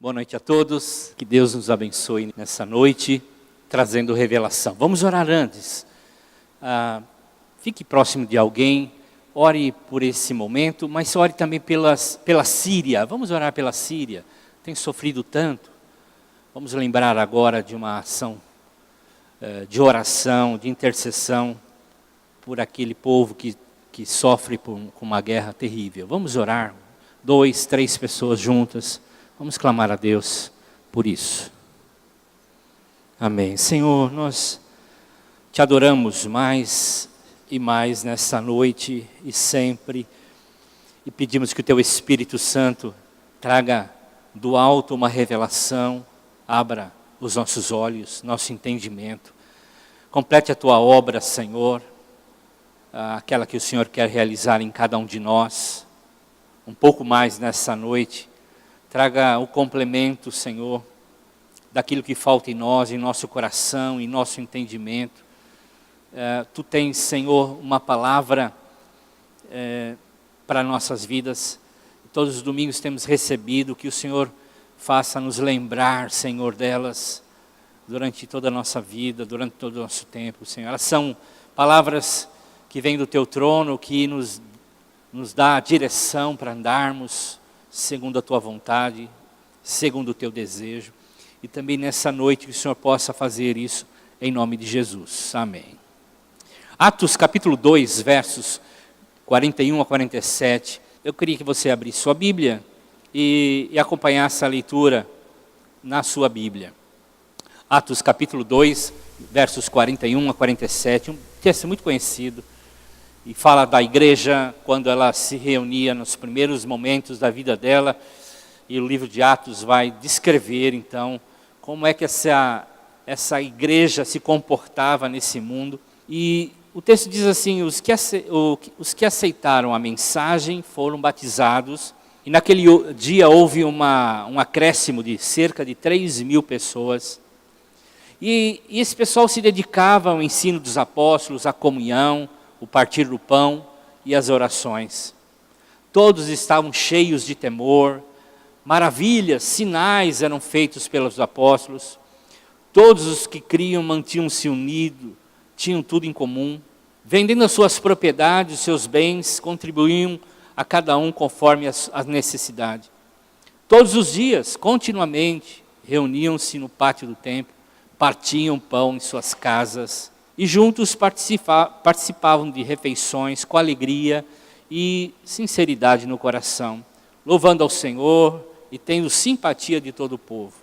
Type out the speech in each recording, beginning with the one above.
Boa noite a todos, que Deus nos abençoe nessa noite, trazendo revelação. Vamos orar antes. Fique próximo de alguém, ore por esse momento, mas ore também pela Síria. Vamos orar pela Síria, tem sofrido tanto. Vamos lembrar agora de uma ação de oração, de intercessão, por aquele povo que sofre com uma guerra terrível. Vamos orar, 2, 3 pessoas juntas. Vamos clamar a Deus por isso. Amém. Senhor, nós te adoramos mais e mais nessa noite e sempre. E pedimos que o teu Espírito Santo traga do alto uma revelação, abra os nossos olhos, nosso entendimento. Complete a tua obra, Senhor, aquela que o Senhor quer realizar em cada um de nós. Um pouco mais nessa noite. Traga o complemento, Senhor, daquilo que falta em nós, em nosso coração, em nosso entendimento. Tu tens, Senhor, uma palavra para nossas vidas. Todos os domingos temos recebido, que o Senhor faça nos lembrar, Senhor, delas durante toda a nossa vida, durante todo o nosso tempo, Senhor. Elas são palavras que vêm do Teu trono, que nos dá a direção para andarmos segundo a Tua vontade, segundo o Teu desejo. E também nessa noite que o Senhor possa fazer isso em nome de Jesus. Amém. Atos capítulo 2, versos 41 a 47. Eu queria que você abrisse sua Bíblia e acompanhasse a leitura na sua Bíblia. Atos capítulo 2, versos 41 a 47. Um texto muito conhecido. E fala da igreja quando ela se reunia nos primeiros momentos da vida dela. E o livro de Atos vai descrever, então, como é que essa igreja se comportava nesse mundo. E o texto diz assim, os que aceitaram a mensagem foram batizados. E naquele dia houve um acréscimo de cerca de 3.000 pessoas. E esse pessoal se dedicava ao ensino dos apóstolos, à comunhão, o partir do pão e as orações. Todos estavam cheios de temor, maravilhas, sinais eram feitos pelos apóstolos. Todos os que criam mantinham-se unidos, tinham tudo em comum. Vendendo as suas propriedades, os seus bens, contribuíam a cada um conforme a necessidade. Todos os dias, continuamente, reuniam-se no pátio do templo, partiam pão em suas casas, e juntos participavam de refeições com alegria e sinceridade no coração, louvando ao Senhor e tendo simpatia de todo o povo.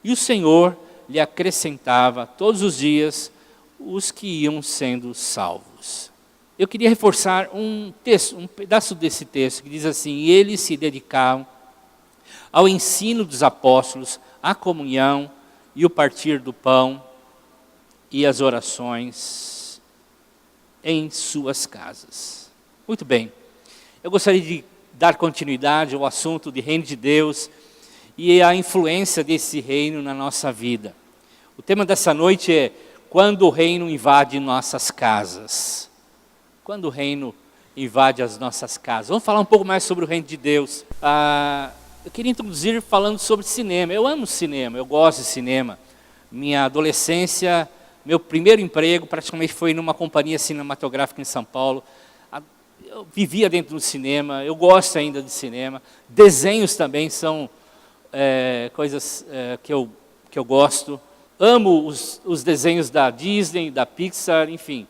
E o Senhor lhe acrescentava todos os dias os que iam sendo salvos. Eu queria reforçar um pedaço desse texto que diz assim: e eles se dedicavam ao ensino dos apóstolos, à comunhão e o partir do pão, e as orações em suas casas. Muito bem, eu gostaria de dar continuidade ao assunto de reino de Deus e a influência desse reino na nossa vida. O tema dessa noite é quando o reino invade nossas casas. Quando o reino invade as nossas casas. Vamos falar um pouco mais sobre o reino de Deus. Eu queria introduzir falando sobre cinema. Eu amo cinema, eu gosto de cinema. Minha adolescência, meu primeiro emprego praticamente foi numa companhia cinematográfica em São Paulo. Eu vivia dentro do cinema, eu gosto ainda de cinema. Desenhos também são coisas que eu gosto. Amo os desenhos da Disney, da Pixar, enfim.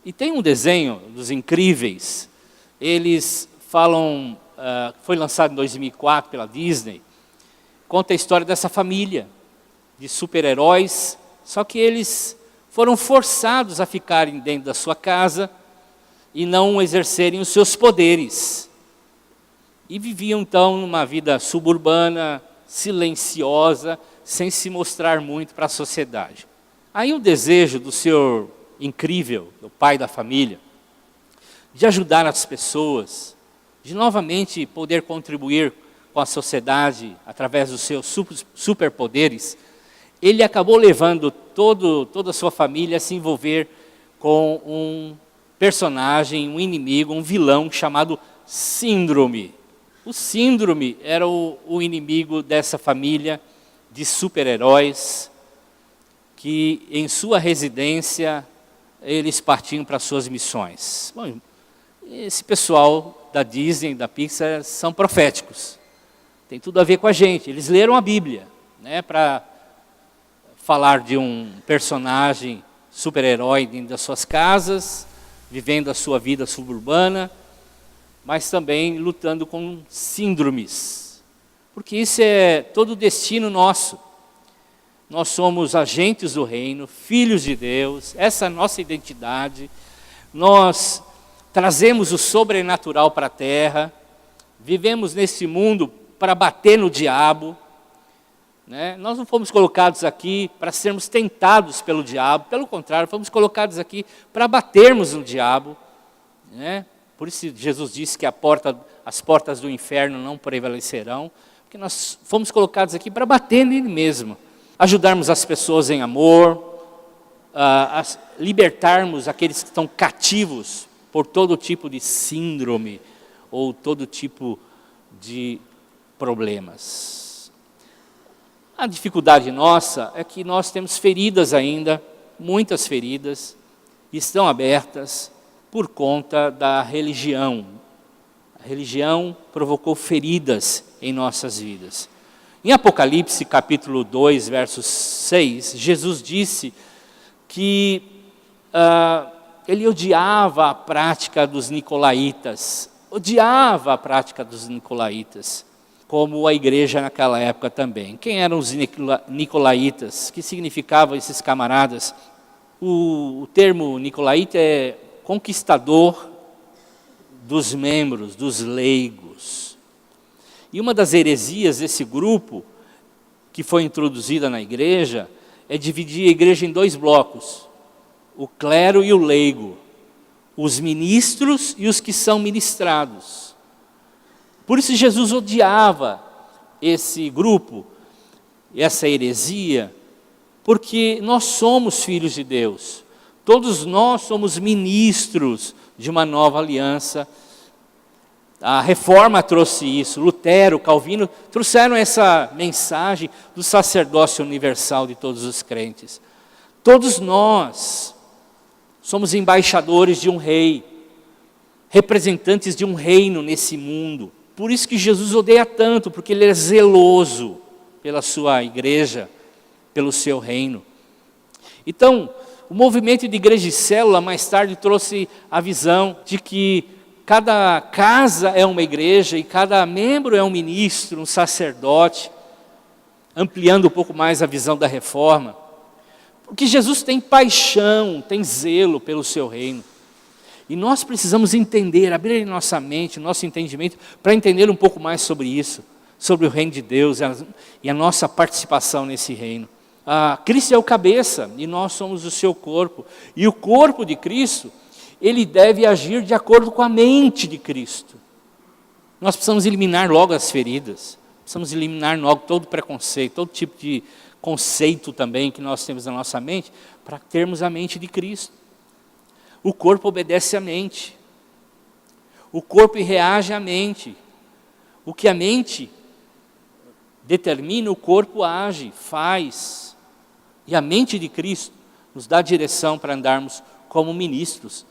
E tem um desenho dos Incríveis. Eles falam, foi lançado em 2004 pela Disney. Conta a história dessa família de super-heróis. Só que eles foram forçados a ficarem dentro da sua casa e não exercerem os seus poderes. E viviam então numa vida suburbana, silenciosa, sem se mostrar muito para a sociedade. Aí o desejo do Senhor incrível, o pai da família, de ajudar as pessoas, de novamente poder contribuir com a sociedade através dos seus superpoderes, ele acabou levando toda a sua família a se envolver com um personagem, um inimigo, um vilão chamado Síndrome. O síndrome era o inimigo dessa família de super-heróis que em sua residência eles partiam para suas missões. Bom, esse pessoal da Disney, da Pixar, são proféticos. Tem tudo a ver com a gente. Eles leram a Bíblia, né, para falar de um personagem super-herói dentro das suas casas, vivendo a sua vida suburbana, mas também lutando com síndromes. Porque isso é todo o destino nosso. Nós somos agentes do reino, filhos de Deus, essa é a nossa identidade. Nós trazemos o sobrenatural para a terra, vivemos nesse mundo para bater no diabo, né? Nós não fomos colocados aqui para sermos tentados pelo diabo, pelo contrário, fomos colocados aqui para batermos no diabo, né? Por isso Jesus disse que as portas do inferno não prevalecerão, porque nós fomos colocados aqui para bater nele mesmo, ajudarmos as pessoas em amor, a libertarmos aqueles que estão cativos por todo tipo de síndrome ou todo tipo de problemas. A dificuldade nossa é que nós temos feridas ainda, muitas feridas, estão abertas por conta da religião. A religião provocou feridas em nossas vidas. Em Apocalipse capítulo 2, verso 6, Jesus disse que ele odiava a prática dos nicolaítas, como a igreja naquela época também. Quem eram os nicolaítas? O que significavam esses camaradas? O termo nicolaíta é conquistador dos membros, dos leigos. E uma das heresias desse grupo, que foi introduzida na igreja, é dividir a igreja em dois blocos: o clero e o leigo, os ministros e os que são ministrados. Por isso Jesus odiava esse grupo, essa heresia, porque nós somos filhos de Deus. Todos nós somos ministros de uma nova aliança. A Reforma trouxe isso, Lutero, Calvino trouxeram essa mensagem do sacerdócio universal de todos os crentes. Todos nós somos embaixadores de um rei, representantes de um reino nesse mundo. Por isso que Jesus odeia tanto, porque ele é zeloso pela sua igreja, pelo seu reino. Então, o movimento de igreja e célula mais tarde trouxe a visão de que cada casa é uma igreja e cada membro é um ministro, um sacerdote, ampliando um pouco mais a visão da reforma. Porque Jesus tem paixão, tem zelo pelo seu reino. E nós precisamos entender, abrir nossa mente, nosso entendimento, para entender um pouco mais sobre isso, sobre o reino de Deus e a nossa participação nesse reino. Cristo é o cabeça e nós somos o seu corpo. E o corpo de Cristo, ele deve agir de acordo com a mente de Cristo. Nós precisamos eliminar logo as feridas, precisamos eliminar logo todo preconceito, todo tipo de conceito também que nós temos na nossa mente, para termos a mente de Cristo. O corpo obedece à mente, o corpo reage à mente. O que a mente determina, o corpo age, faz. E a mente de Cristo nos dá direção para andarmos como ministros,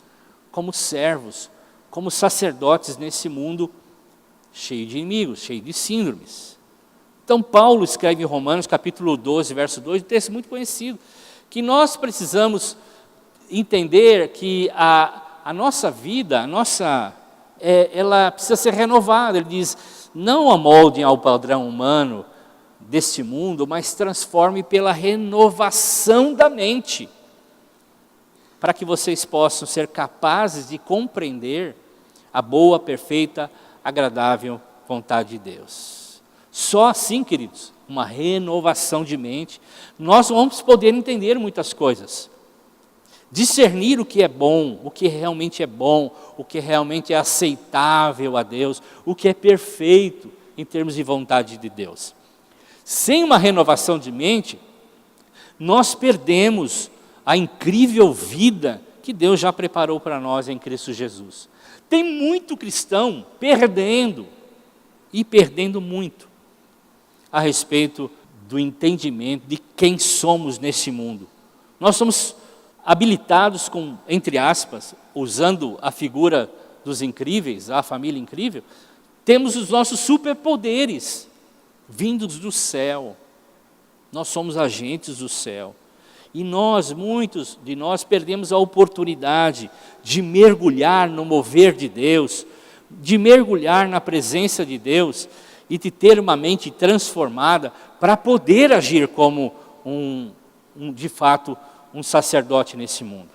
como servos, como sacerdotes nesse mundo cheio de inimigos, cheio de síndromes. Então Paulo escreve em Romanos capítulo 12, verso 2, um texto muito conhecido, que nós precisamos entender que a nossa vida, ela precisa ser renovada. Ele diz, não amoldem ao padrão humano deste mundo, mas transforme pela renovação da mente, para que vocês possam ser capazes de compreender a boa, perfeita, agradável vontade de Deus. Só assim, queridos, uma renovação de mente, nós vamos poder entender muitas coisas. Discernir o que é bom, o que realmente é bom, o que realmente é aceitável a Deus, o que é perfeito em termos de vontade de Deus. Sem uma renovação de mente, nós perdemos a incrível vida que Deus já preparou para nós em Cristo Jesus. Tem muito cristão perdendo e perdendo muito a respeito do entendimento de quem somos neste mundo. Nós somos habilitados com, entre aspas, usando a figura dos incríveis, a família incrível, temos os nossos superpoderes vindos do céu. Nós somos agentes do céu. E muitos de nós perdemos a oportunidade de mergulhar no mover de Deus, de mergulhar na presença de Deus e de ter uma mente transformada para poder agir como de fato, um sacerdote nesse mundo.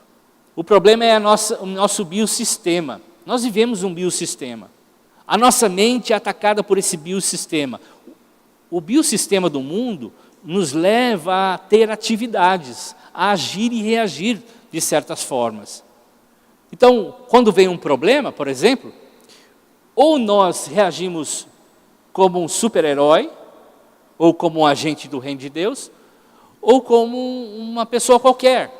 O problema é o nosso biossistema. Nós vivemos um biossistema. A nossa mente é atacada por esse biossistema. O biossistema do mundo nos leva a ter atividades, a agir e reagir de certas formas. Então, quando vem um problema, por exemplo, ou nós reagimos como um super-herói, ou como um agente do reino de Deus, ou como uma pessoa qualquer,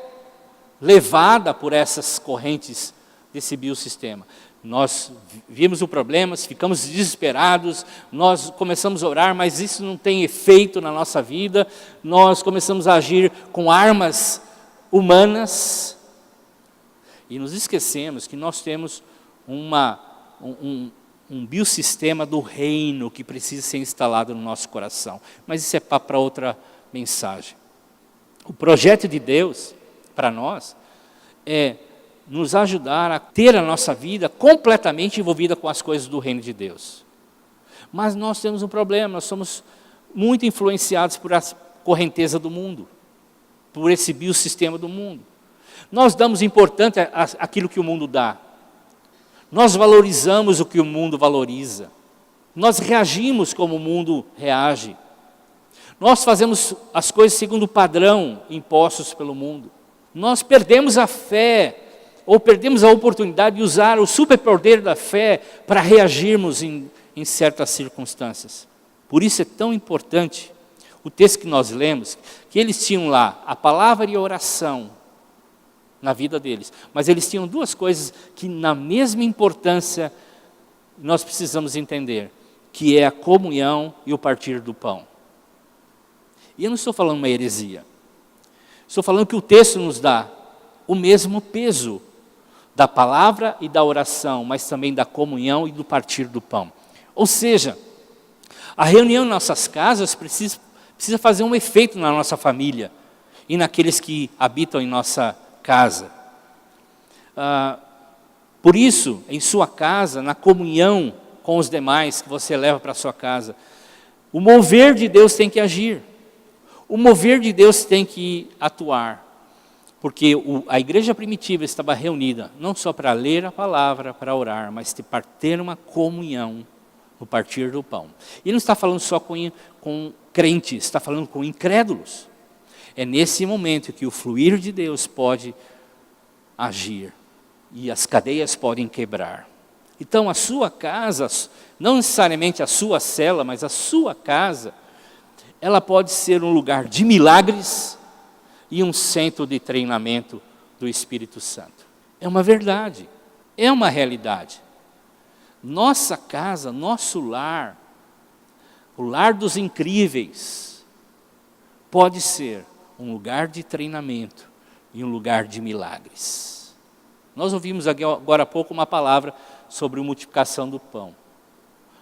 levada por essas correntes desse biossistema. Nós vimos o problema, ficamos desesperados, nós começamos a orar, mas isso não tem efeito na nossa vida, nós começamos a agir com armas humanas, e nos esquecemos que nós temos um biossistema do reino que precisa ser instalado no nosso coração. Mas isso é para outra mensagem. O projeto de Deus para nós é nos ajudar a ter a nossa vida completamente envolvida com as coisas do reino de Deus. Mas nós temos um problema, nós somos muito influenciados por a correnteza do mundo, por esse biossistema do mundo. Nós damos importância àquilo que o mundo dá. Nós valorizamos o que o mundo valoriza. Nós reagimos como o mundo reage. Nós fazemos as coisas segundo o padrão impostos pelo mundo. Nós perdemos a fé, ou perdemos a oportunidade de usar o superpoder da fé para reagirmos em certas circunstâncias. Por isso é tão importante o texto que nós lemos, que eles tinham lá a palavra e a oração na vida deles. Mas eles tinham duas coisas que na mesma importância nós precisamos entender, que é a comunhão e o partir do pão. E eu não estou falando uma heresia. Estou falando que o texto nos dá o mesmo peso da palavra e da oração, mas também da comunhão e do partir do pão. Ou seja, a reunião em nossas casas precisa fazer um efeito na nossa família e naqueles que habitam em nossa casa. Por isso, em sua casa, na comunhão com os demais que você leva para a sua casa, o mover de Deus tem que agir. O mover de Deus tem que atuar. Porque a igreja primitiva estava reunida, não só para ler a palavra, para orar, mas para ter uma comunhão no partir do pão. E não está falando só com crentes, está falando com incrédulos. É nesse momento que o fluir de Deus pode agir e as cadeias podem quebrar. Então a sua casa, não necessariamente a sua cela, mas a sua casa, ela pode ser um lugar de milagres e um centro de treinamento do Espírito Santo. É uma verdade, é uma realidade. Nossa casa, nosso lar, o lar dos incríveis, pode ser um lugar de treinamento e um lugar de milagres. Nós ouvimos agora há pouco uma palavra sobre a multiplicação do pão.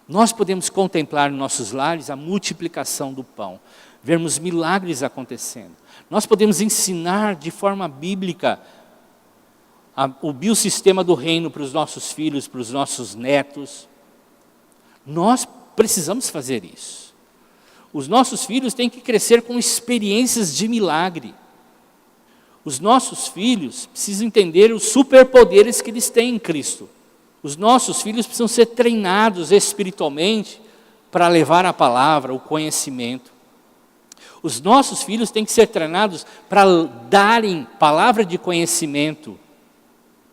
Nós podemos contemplar em nossos lares a multiplicação do pão, vermos milagres acontecendo. Nós podemos ensinar de forma bíblica o biossistema do reino para os nossos filhos, para os nossos netos. Nós precisamos fazer isso. Os nossos filhos têm que crescer com experiências de milagre. Os nossos filhos precisam entender os superpoderes que eles têm em Cristo. Os nossos filhos precisam ser treinados espiritualmente para levar a palavra, o conhecimento. Os nossos filhos têm que ser treinados para darem palavra de conhecimento,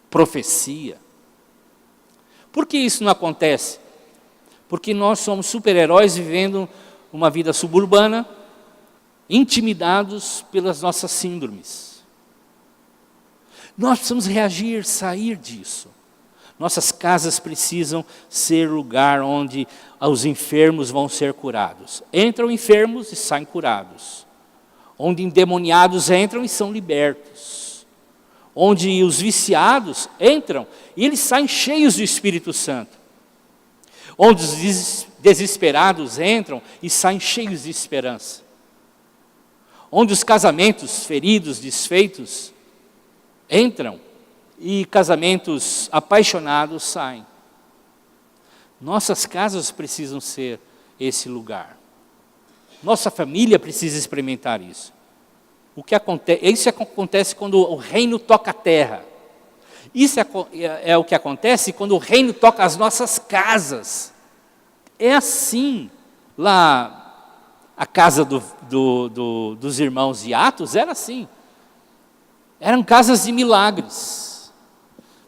profecia. Por que isso não acontece? Porque nós somos super-heróis vivendo uma vida suburbana, intimidados pelas nossas síndromes. Nós precisamos reagir, sair disso. Nossas casas precisam ser lugar onde os enfermos vão ser curados. Entram enfermos e saem curados. Onde endemoniados entram e são libertos. Onde os viciados entram e eles saem cheios do Espírito Santo. Onde os desesperados entram e saem cheios de esperança. Onde os casamentos feridos, desfeitos, entram e casamentos apaixonados saem. Nossas casas precisam ser esse lugar. Nossa família precisa experimentar isso. Isso acontece quando o reino toca a terra. Isso é o que acontece quando o reino toca as nossas casas. É assim. Lá, a casa dos irmãos de Atos era assim. Eram casas de milagres.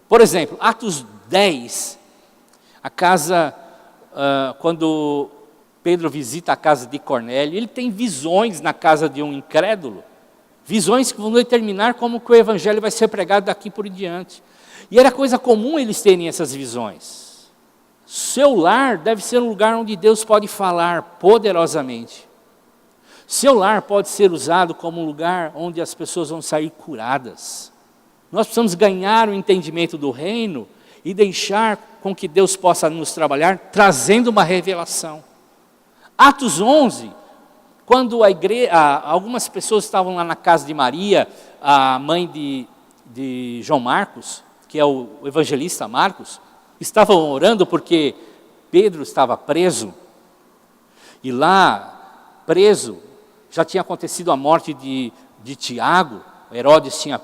Por exemplo, Atos 10, a casa, quando Pedro visita a casa de Cornélio, ele tem visões na casa de um incrédulo. Visões que vão determinar como que o evangelho vai ser pregado daqui por diante. E era coisa comum eles terem essas visões. Seu lar deve ser um lugar onde Deus pode falar poderosamente. Seu lar pode ser usado como um lugar onde as pessoas vão sair curadas. Nós precisamos ganhar o entendimento do reino e deixar com que Deus possa nos trabalhar, trazendo uma revelação. Atos 11, quando algumas pessoas estavam lá na casa de Maria, a mãe de João Marcos, que é o evangelista Marcos, estavam orando porque Pedro estava preso. E lá, preso, já tinha acontecido a morte de Tiago. Herodes tinha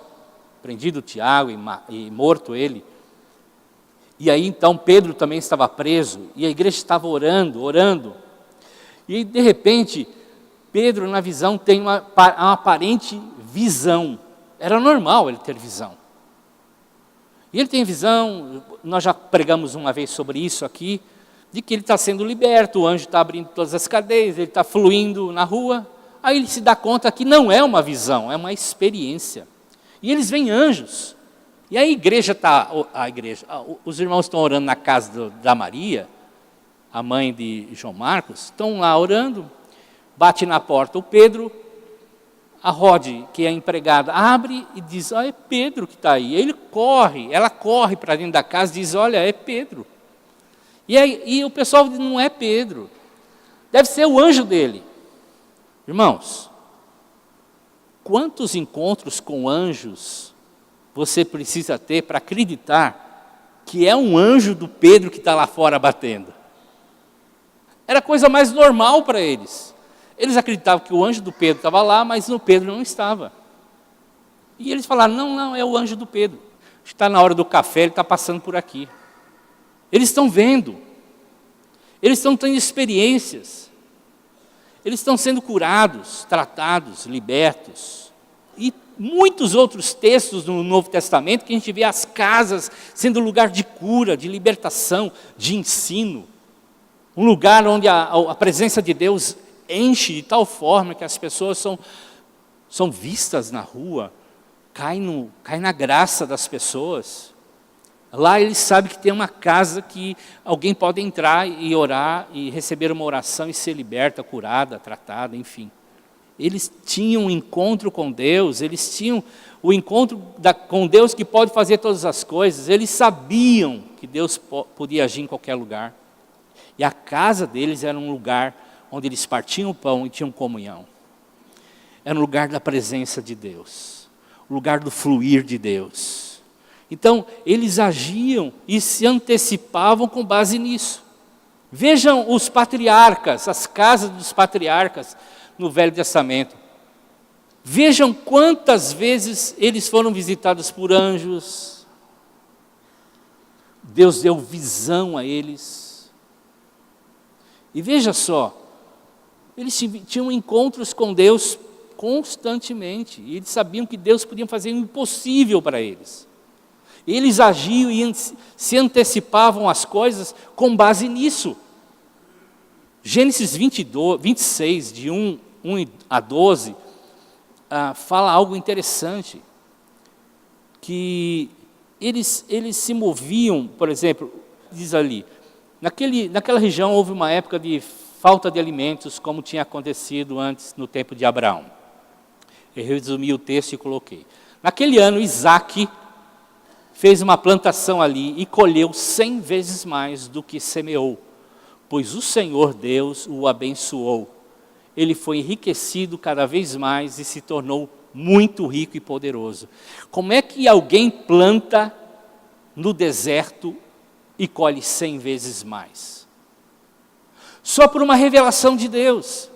prendido Tiago e morto ele. E aí então Pedro também estava preso, e a igreja estava orando. E de repente, Pedro na visão tem uma aparente visão. Era normal ele ter visão. E ele tem visão, nós já pregamos uma vez sobre isso aqui, de que ele está sendo liberto, o anjo está abrindo todas as cadeias, ele está fluindo na rua. Aí ele se dá conta que não é uma visão, é uma experiência. E eles veem anjos. E a igreja os irmãos estão orando na casa da Maria, a mãe de João Marcos, estão lá orando, bate na porta o Pedro, a Rod, que é a empregada, abre e diz, é Pedro que está aí. Ela corre para dentro da casa e diz, olha, é Pedro. E o pessoal diz, não é Pedro, deve ser o anjo dele. Irmãos, quantos encontros com anjos você precisa ter para acreditar que é um anjo do Pedro que está lá fora batendo? Era a coisa mais normal para eles. Eles acreditavam que o anjo do Pedro estava lá, mas o Pedro não estava. E eles falaram, não, é o anjo do Pedro. Está na hora do café, ele está passando por aqui. Eles estão vendo. Eles estão tendo experiências. Eles estão sendo curados, tratados, libertos. E muitos outros textos no Novo Testamento que a gente vê as casas sendo lugar de cura, de libertação, de ensino. Um lugar onde a presença de Deus enche de tal forma que as pessoas são vistas na rua, cai na graça das pessoas. Lá eles sabem que tem uma casa que alguém pode entrar e orar e receber uma oração e ser liberta, curada, tratada, enfim. Eles tinham um encontro com Deus, eles tinham o encontro com Deus que pode fazer todas as coisas. Eles sabiam que Deus podia agir em qualquer lugar. E a casa deles era um lugar onde eles partiam o pão e tinham comunhão. Era um lugar da presença de Deus, o lugar do fluir de Deus. Então, eles agiam e se antecipavam com base nisso. Vejam os patriarcas, as casas dos patriarcas no Velho Testamento. Vejam quantas vezes eles foram visitados por anjos. Deus deu visão a eles. E veja só, eles tinham encontros com Deus constantemente. E eles sabiam que Deus podia fazer o impossível para eles. Eles agiam e se antecipavam às coisas com base nisso. Gênesis 26, de 1 a 12, fala algo interessante. Que eles se moviam, por exemplo, diz ali, naquela região houve uma época de falta de alimentos, como tinha acontecido antes no tempo de Abraão. Eu resumi o texto e coloquei. Naquele ano, Isaac fez uma plantação ali e colheu 100 vezes mais do que semeou, pois o Senhor Deus o abençoou. Ele foi enriquecido cada vez mais e se tornou muito rico e poderoso. Como é que alguém planta no deserto e colhe 100 vezes mais? Só por uma revelação de Deus.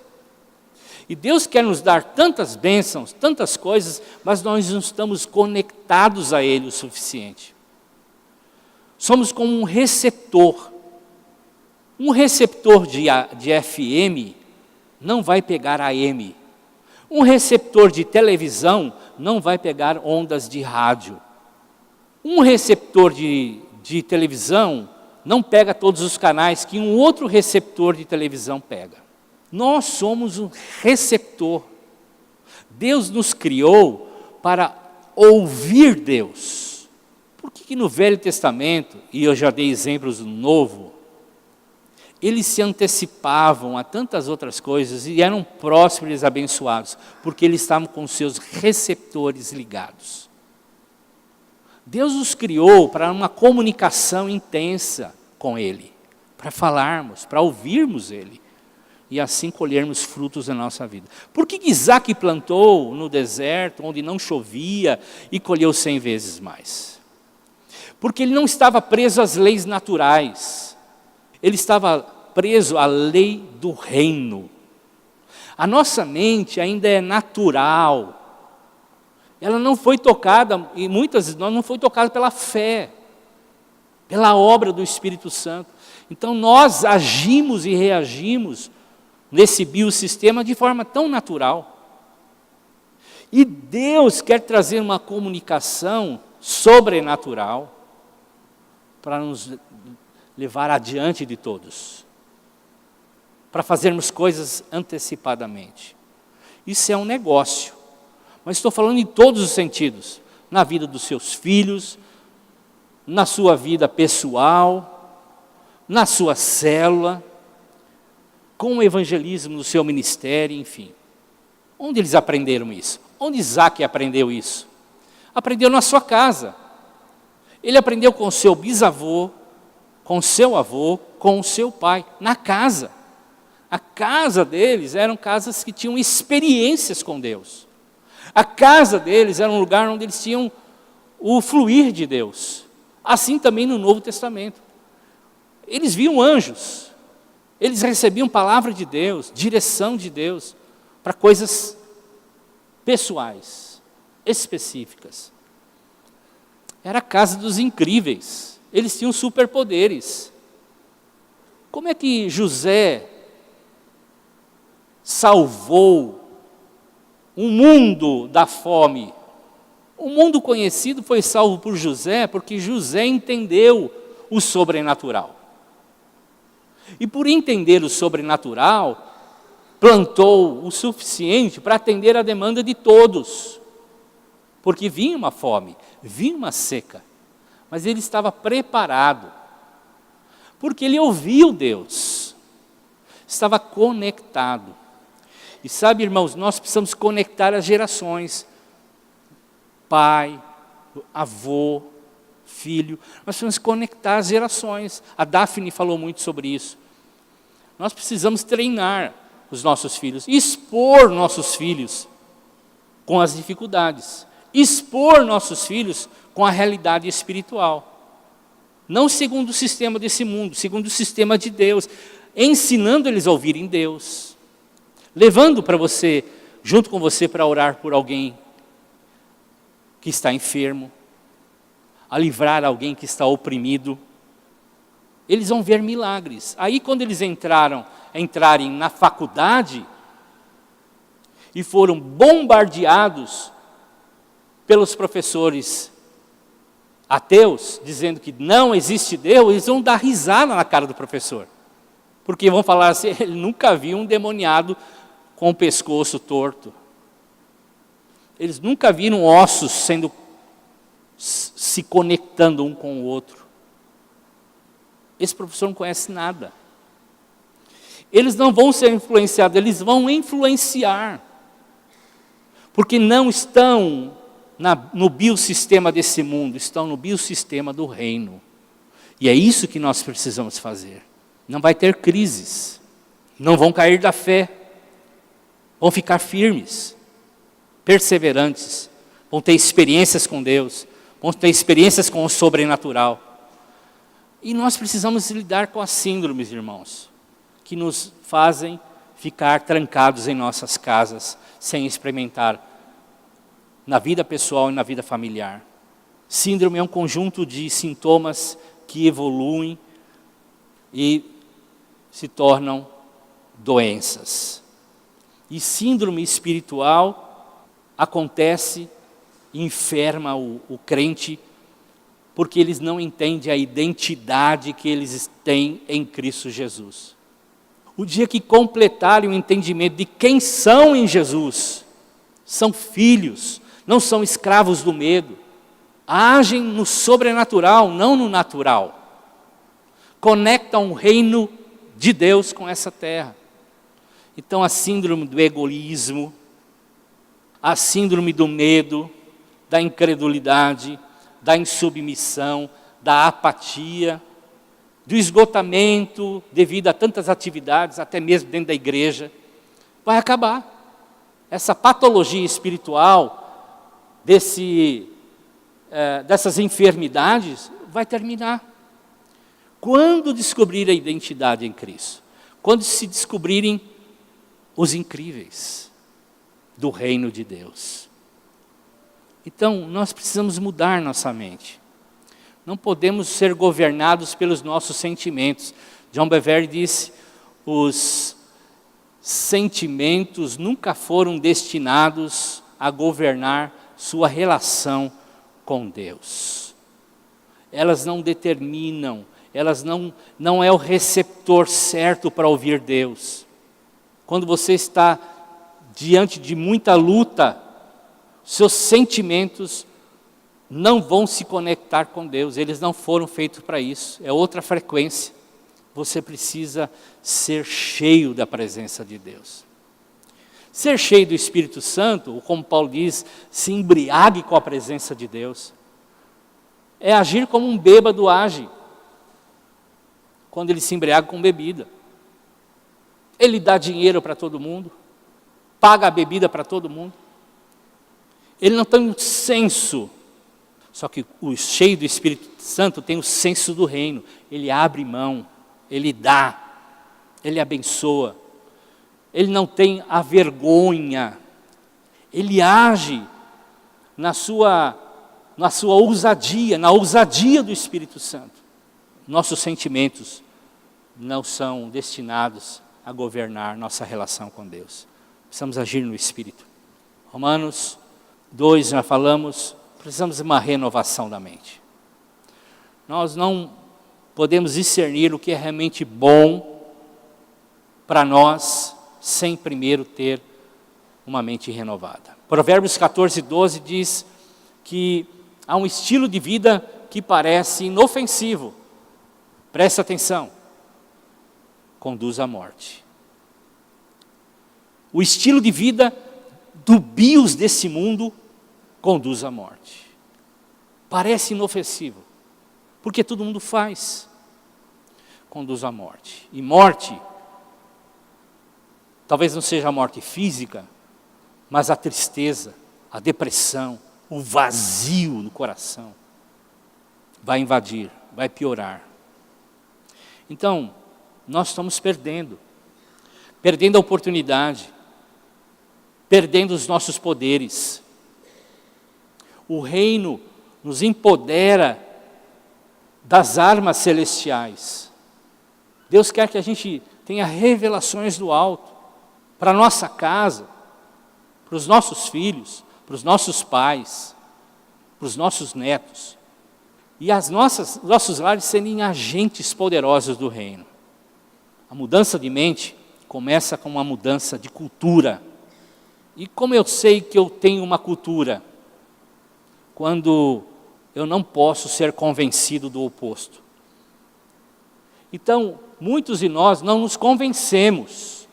E Deus quer nos dar tantas bênçãos, tantas coisas, mas nós não estamos conectados a Ele o suficiente. Somos como um receptor. Um receptor de FM não vai pegar AM. Um receptor de televisão não vai pegar ondas de rádio. Um receptor de televisão não pega todos os canais que um outro receptor de televisão pega. Nós somos um receptor. Deus nos criou para ouvir Deus. Por que no Velho Testamento, e eu já dei exemplos no Novo, eles se antecipavam a tantas outras coisas e eram prósperos e abençoados, porque eles estavam com seus receptores ligados. Deus nos criou para uma comunicação intensa com Ele, para falarmos, para ouvirmos Ele, e assim colhermos frutos na nossa vida. Por que Isaac plantou no deserto, onde não chovia, e colheu 100 vezes mais? Porque ele não estava preso às leis naturais, ele estava preso à lei do reino. A nossa mente ainda é natural, ela não foi tocada, e muitas vezes não foi tocada pela fé, pela obra do Espírito Santo. Então nós agimos e reagimos nesse biossistema de forma tão natural. E Deus quer trazer uma comunicação sobrenatural para nos levar adiante de todos, para fazermos coisas antecipadamente. Isso é um negócio, mas estou falando em todos os sentidos, na vida dos seus filhos, na sua vida pessoal, na sua célula, com o evangelismo no seu ministério, enfim. Onde eles aprenderam isso? Onde Isaac aprendeu isso? Aprendeu na sua casa. Ele aprendeu com o seu bisavô, com o seu avô, com o seu pai, na casa. A casa deles eram casas que tinham experiências com Deus. A casa deles era um lugar onde eles tinham o fluir de Deus. Assim também no Novo Testamento. Eles viam anjos, eles recebiam palavra de Deus, direção de Deus, para coisas pessoais, específicas. Era a casa dos incríveis, eles tinham superpoderes. Como é que José salvou um mundo da fome? O mundo conhecido foi salvo por José, porque José entendeu o sobrenatural. E por entender o sobrenatural, plantou o suficiente para atender a demanda de todos. Porque vinha uma fome, vinha uma seca, mas ele estava preparado, porque ele ouviu Deus, estava conectado. E sabe, irmãos, nós precisamos conectar as gerações, pai, avô, filho, nós precisamos conectar as gerações. A Daphne falou muito sobre isso. Nós precisamos treinar os nossos filhos, expor nossos filhos com as dificuldades, expor nossos filhos com a realidade espiritual, não segundo o sistema desse mundo, segundo o sistema de Deus, ensinando eles a ouvirem Deus, levando para você, junto com você, para orar por alguém que está enfermo, a livrar alguém que está oprimido. Eles vão ver milagres. Aí quando eles entrarem na faculdade e foram bombardeados pelos professores ateus, dizendo que não existe Deus, eles vão dar risada na cara do professor. Porque vão falar assim, ele nunca viu um demoniado com o pescoço torto. Eles nunca viram ossos sendo se conectando um com o outro. Esse professor não conhece nada. Eles não vão ser influenciados, eles vão influenciar. Porque não estão no biossistema desse mundo, estão no biossistema do reino. E é isso que nós precisamos fazer. Não vai ter crises, não vão cair da fé, vão ficar firmes, perseverantes, vão ter experiências com Deus, vão ter experiências com o sobrenatural. E nós precisamos lidar com as síndromes, irmãos, que nos fazem ficar trancados em nossas casas, sem experimentar na vida pessoal e na vida familiar. Síndrome é um conjunto de sintomas que evoluem e se tornam doenças. E síndrome espiritual acontece e enferma o crente, porque eles não entendem a identidade que eles têm em Cristo Jesus. O dia que completarem o entendimento de quem são em Jesus, são filhos, não são escravos do medo, agem no sobrenatural, não no natural. Conectam o reino de Deus com essa terra. Então a síndrome do egoísmo, a síndrome do medo, da incredulidade, da insubmissão, da apatia, do esgotamento devido a tantas atividades, até mesmo dentro da igreja, vai acabar. Essa patologia espiritual, dessas enfermidades, vai terminar. Quando descobrir a identidade em Cristo, quando se descobrirem os incríveis do reino de Deus. Então, nós precisamos mudar nossa mente. Não podemos ser governados pelos nossos sentimentos. John Bevere disse, os sentimentos nunca foram destinados a governar sua relação com Deus. Elas não determinam, elas não é o receptor certo para ouvir Deus. Quando você está diante de muita luta, seus sentimentos não vão se conectar com Deus, eles não foram feitos para isso, é outra frequência. Você precisa ser cheio da presença de Deus. Ser cheio do Espírito Santo, ou como Paulo diz, se embriague com a presença de Deus. É agir como um bêbado age, quando ele se embriaga com bebida. Ele dá dinheiro para todo mundo, paga a bebida para todo mundo. Ele não tem um senso, só que o cheio do Espírito Santo tem o senso do reino. Ele abre mão, ele dá, ele abençoa. Ele não tem a vergonha, ele age na sua ousadia, na ousadia do Espírito Santo. Nossos sentimentos não são destinados a governar nossa relação com Deus. Precisamos agir no Espírito. Romanos 2, nós falamos, precisamos de uma renovação da mente. Nós não podemos discernir o que é realmente bom para nós, sem primeiro ter uma mente renovada. Provérbios 14, 12 diz que há um estilo de vida que parece inofensivo. Presta atenção. Conduz à morte. O estilo de vida do bios desse mundo conduz à morte. Parece inofensivo, porque todo mundo faz. Conduz à morte. E morte, talvez não seja a morte física, mas a tristeza, a depressão, o vazio no coração vai invadir, vai piorar. Então, nós estamos perdendo a oportunidade, perdendo os nossos poderes. O reino nos empodera das armas celestiais. Deus quer que a gente tenha revelações do alto, para a nossa casa, para os nossos filhos, para os nossos pais, para os nossos netos. E nossos lares serem agentes poderosos do reino. A mudança de mente começa com uma mudança de cultura. E como eu sei que eu tenho uma cultura? Quando eu não posso ser convencido do oposto. Então, muitos de nós não nos convencemos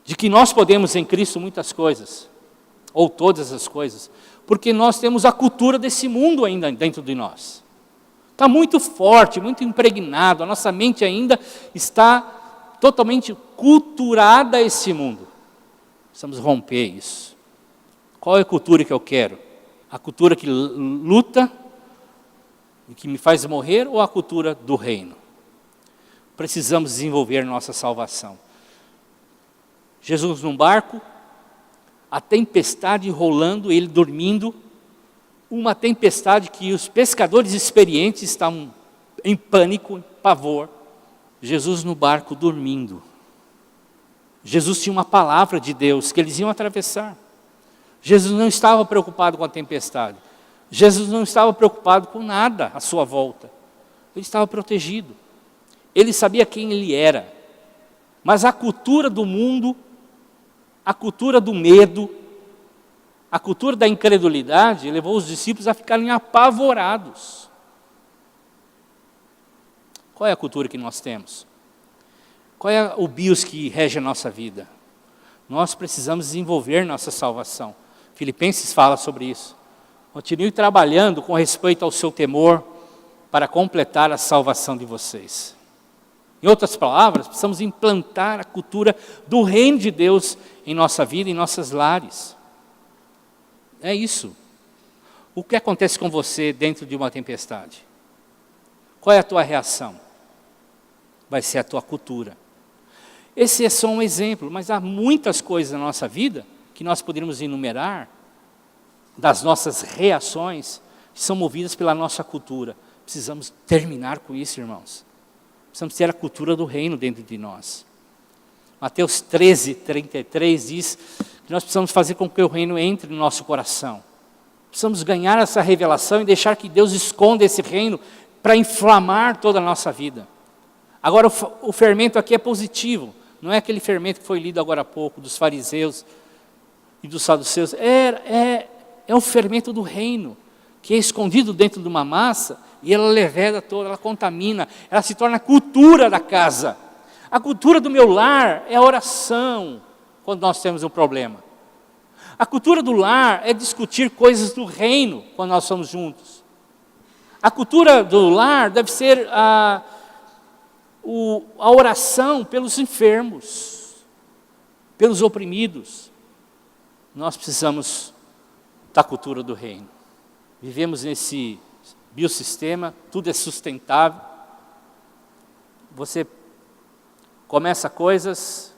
de que nós podemos em Cristo muitas coisas, ou todas as coisas, porque nós temos a cultura desse mundo ainda dentro de nós. Está muito forte, muito impregnado, a nossa mente ainda está totalmente culturada a esse mundo. Precisamos romper isso. Qual é a cultura que eu quero? A cultura que luta e que me faz morrer, ou a cultura do reino? Precisamos desenvolver nossa salvação. Jesus num barco, a tempestade rolando, ele dormindo, uma tempestade que os pescadores experientes estavam em pânico, em pavor. Jesus no barco dormindo. Jesus tinha uma palavra de Deus que eles iam atravessar. Jesus não estava preocupado com a tempestade. Jesus não estava preocupado com nada à sua volta. Ele estava protegido. Ele sabia quem ele era. Mas a cultura do mundo, a cultura do medo, a cultura da incredulidade levou os discípulos a ficarem apavorados. Qual é a cultura que nós temos? Qual é o bios que rege a nossa vida? Nós precisamos desenvolver nossa salvação. Filipenses fala sobre isso. Continue trabalhando com respeito ao seu temor para completar a salvação de vocês. Em outras palavras, precisamos implantar a cultura do reino de Deus em nossa vida, em nossos lares. É isso. O que acontece com você dentro de uma tempestade? Qual é a tua reação? Vai ser a tua cultura. Esse é só um exemplo, mas há muitas coisas na nossa vida que nós poderíamos enumerar, das nossas reações, que são movidas pela nossa cultura. Precisamos terminar com isso, irmãos. Precisamos ter a cultura do reino dentro de nós. Mateus 13:33 diz que nós precisamos fazer com que o reino entre no nosso coração. Precisamos ganhar essa revelação e deixar que Deus esconda esse reino para inflamar toda a nossa vida. Agora, o fermento aqui é positivo. Não é aquele fermento que foi lido agora há pouco, dos fariseus e dos saduceus. É o fermento do reino, que é escondido dentro de uma massa, e ela leveda toda, ela contamina, ela se torna a cultura da casa. A cultura do meu lar é a oração, quando nós temos um problema. A cultura do lar é discutir coisas do reino, quando nós somos juntos. A cultura do lar deve ser a oração pelos enfermos, pelos oprimidos. Nós precisamos da cultura do reino. Vivemos nesse biossistema, tudo é sustentável. Você começa coisas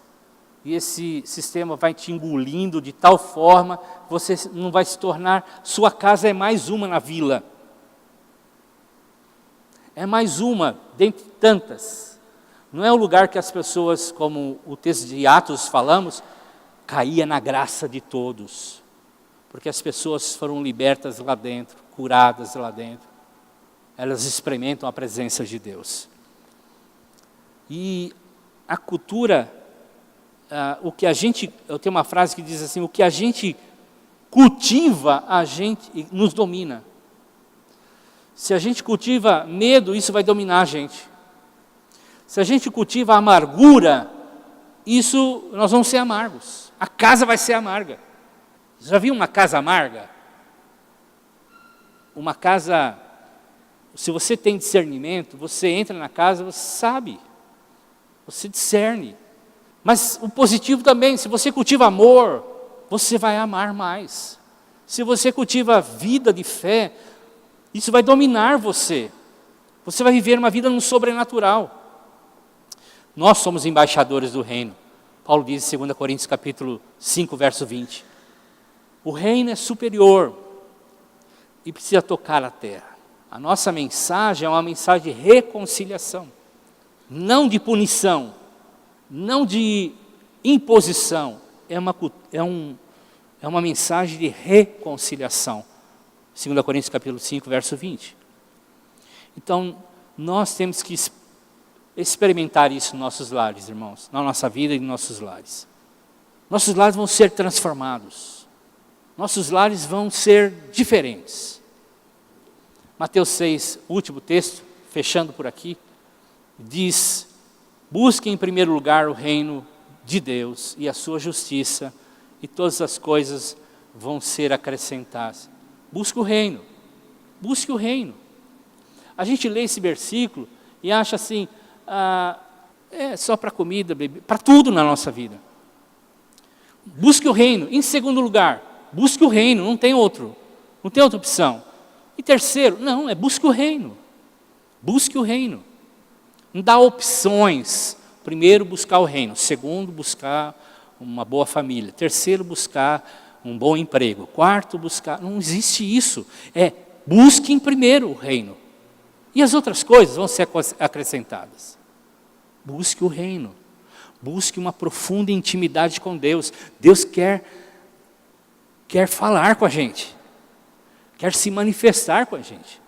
e esse sistema vai te engolindo de tal forma que você não vai se tornar, sua casa é mais uma na vila. É mais uma, dentre tantas. Não é o lugar que as pessoas, como o texto de Atos falamos, caía na graça de todos. Porque as pessoas foram libertas lá dentro, curadas lá dentro. Elas experimentam a presença de Deus. E a cultura, eu tenho uma frase que diz assim, o que a gente cultiva, a gente nos domina. Se a gente cultiva medo, isso vai dominar a gente. Se a gente cultiva amargura, nós vamos ser amargos. A casa vai ser amarga. Já viu uma casa amarga? Uma casa, se você tem discernimento, você entra na casa, você sabe, você discerne. Mas o positivo também, se você cultiva amor, você vai amar mais. Se você cultiva vida de fé, isso vai dominar você. Você vai viver uma vida no sobrenatural. Nós somos embaixadores do reino. Paulo diz em 2 Coríntios capítulo 5, verso 20. O reino é superior e precisa tocar a terra. A nossa mensagem é uma mensagem de reconciliação, não de punição, não de imposição. É uma mensagem de reconciliação. 2 Coríntios capítulo 5, verso 20. Então, nós temos que experimentar isso nos nossos lares, irmãos, na nossa vida e nos nossos lares. Nossos lares vão ser transformados. Nossos lares vão ser diferentes. Mateus 6, último texto, fechando por aqui, diz: busque em primeiro lugar o reino de Deus e a sua justiça, e todas as coisas vão ser acrescentadas. Busque o reino, busque o reino. A gente lê esse versículo e acha assim, é só para comida, bebida, para tudo na nossa vida. Busque o reino. Em segundo lugar, busque o reino, não tem outra opção. E terceiro, não, busque o reino. Busque o reino. Não dá opções. Primeiro, buscar o reino. Segundo, buscar uma boa família. Terceiro, buscar um bom emprego. Quarto, buscar... Não existe isso. Busque em primeiro o reino. E as outras coisas vão ser acrescentadas. Busque o reino. Busque uma profunda intimidade com Deus. Deus quer falar com a gente. Quer se manifestar com a gente.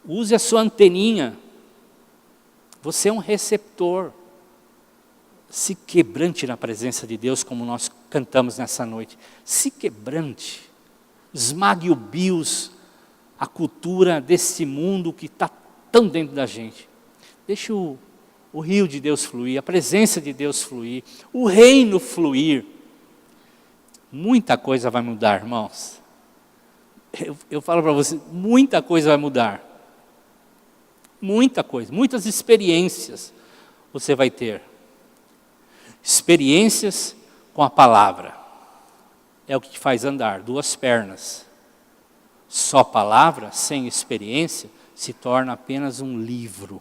Use a sua anteninha. Você é um receptor. Se quebrante na presença de Deus, como nós cantamos nessa noite. Se quebrante. Esmague o bios, a cultura desse mundo que está tão dentro da gente. Deixa o rio de Deus fluir, a presença de Deus fluir, o reino fluir. Muita coisa vai mudar, irmãos. Eu falo para você, muita coisa vai mudar. Muita coisa, muitas experiências você vai ter. Experiências com a palavra. É o que te faz andar, duas pernas. Só palavra, sem experiência, se torna apenas um livro.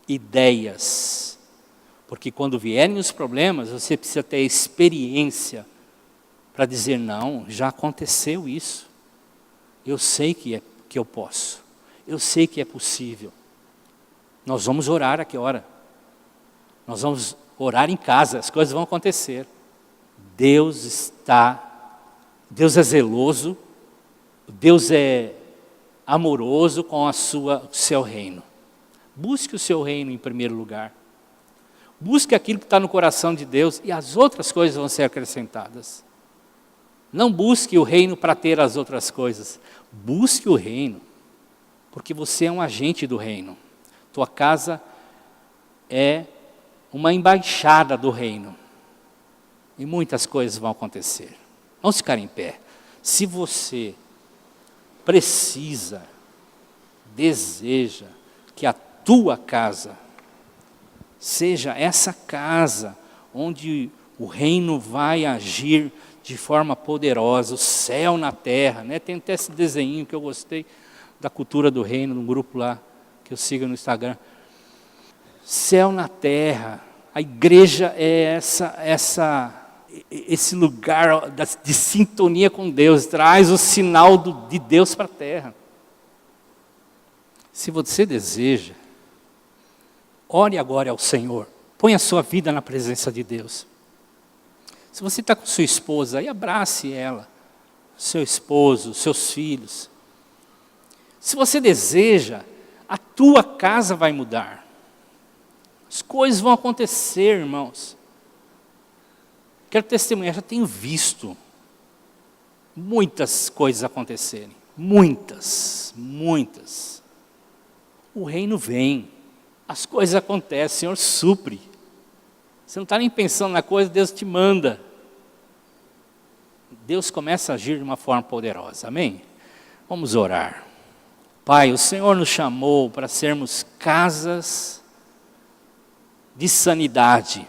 Ideias. Porque quando vierem os problemas, você precisa ter experiência para dizer, não, já aconteceu isso. Eu sei que eu posso. Eu sei que é possível. Nós vamos orar a que hora? Nós vamos orar em casa, as coisas vão acontecer. Deus é zeloso, Deus é amoroso com o seu reino. Busque o seu reino em primeiro lugar. Busque aquilo que está no coração de Deus e as outras coisas vão ser acrescentadas. Não busque o reino para ter as outras coisas. Busque o reino, porque você é um agente do reino. Tua casa é uma embaixada do reino. E muitas coisas vão acontecer. Vamos ficar em pé. Se você precisa, deseja que a tua casa seja essa casa onde o reino vai agir de forma poderosa, o céu na terra, né? Tem até esse desenho que eu gostei da cultura do reino, num grupo lá que eu sigo no Instagram. Céu na terra, a igreja é esse lugar de sintonia com Deus, traz o sinal de Deus para a terra. Se você deseja, ore agora ao Senhor, põe a sua vida na presença de Deus. Se você está com sua esposa, aí abrace ela, seu esposo, seus filhos. Se você deseja, a tua casa vai mudar. As coisas vão acontecer, irmãos. Quero testemunhar, já tenho visto muitas coisas acontecerem. Muitas. O reino vem, as coisas acontecem, o Senhor supre. Você não está nem pensando na coisa, Deus te manda. Deus começa a agir de uma forma poderosa, amém? Vamos orar. Pai, o Senhor nos chamou para sermos casas de sanidade,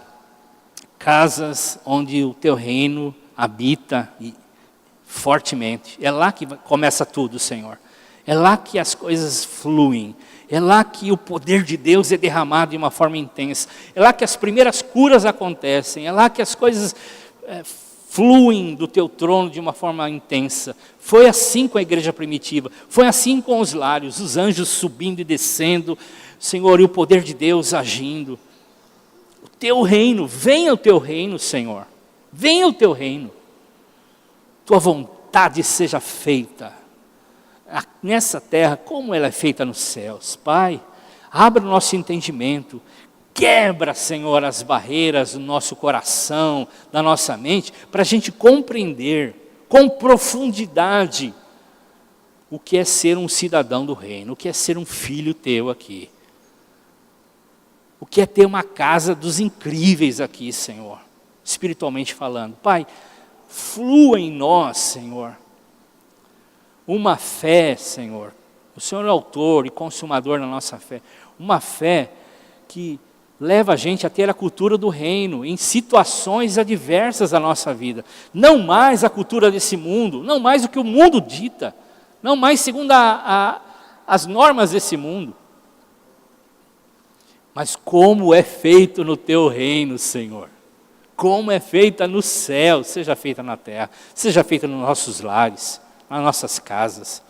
casas onde o teu reino habita fortemente. É lá que começa tudo, Senhor. É lá que as coisas fluem. É lá que o poder de Deus é derramado de uma forma intensa. É lá que as primeiras curas acontecem. É lá que as coisas fluem do teu trono de uma forma intensa. Foi assim com a igreja primitiva. Foi assim com os lários, os anjos subindo e descendo. Senhor, e o poder de Deus agindo. O teu reino, venha o teu reino, Senhor. Venha o teu reino. Tua vontade seja feita nessa terra como ela é feita nos céus. Pai, abra o nosso entendimento, quebra, Senhor, as barreiras do nosso coração, da nossa mente, para a gente compreender com profundidade o que é ser um cidadão do reino, o que é ser um filho teu aqui. O que é ter uma casa dos incríveis aqui, Senhor, espiritualmente falando. Pai, flua em nós, Senhor, uma fé, Senhor. O Senhor é autor e consumador da nossa fé. Uma fé que leva a gente a ter a cultura do reino em situações adversas da nossa vida. Não mais a cultura desse mundo, não mais o que o mundo dita, não mais segundo as normas desse mundo. Mas como é feito no teu reino, Senhor. Como é feita no céu, seja feita na terra, seja feita nos nossos lares, nas nossas casas.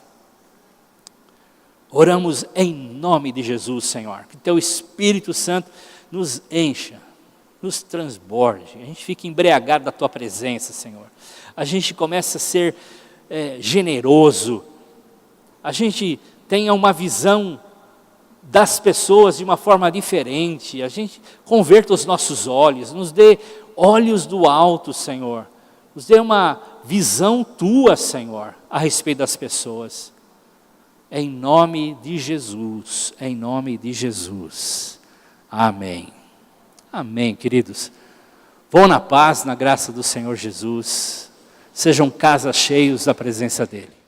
Oramos em nome de Jesus, Senhor, que teu Espírito Santo nos encha, nos transborde, a gente fica embriagado da tua presença, Senhor. A gente começa a ser generoso, a gente tenha uma visão das pessoas de uma forma diferente, a gente converta os nossos olhos, nos dê olhos do alto, Senhor, nos dê uma visão tua, Senhor, a respeito das pessoas. Em nome de Jesus, em nome de Jesus. Amém. Amém, queridos. Vão na paz, na graça do Senhor Jesus. Sejam casas cheios da presença dEle.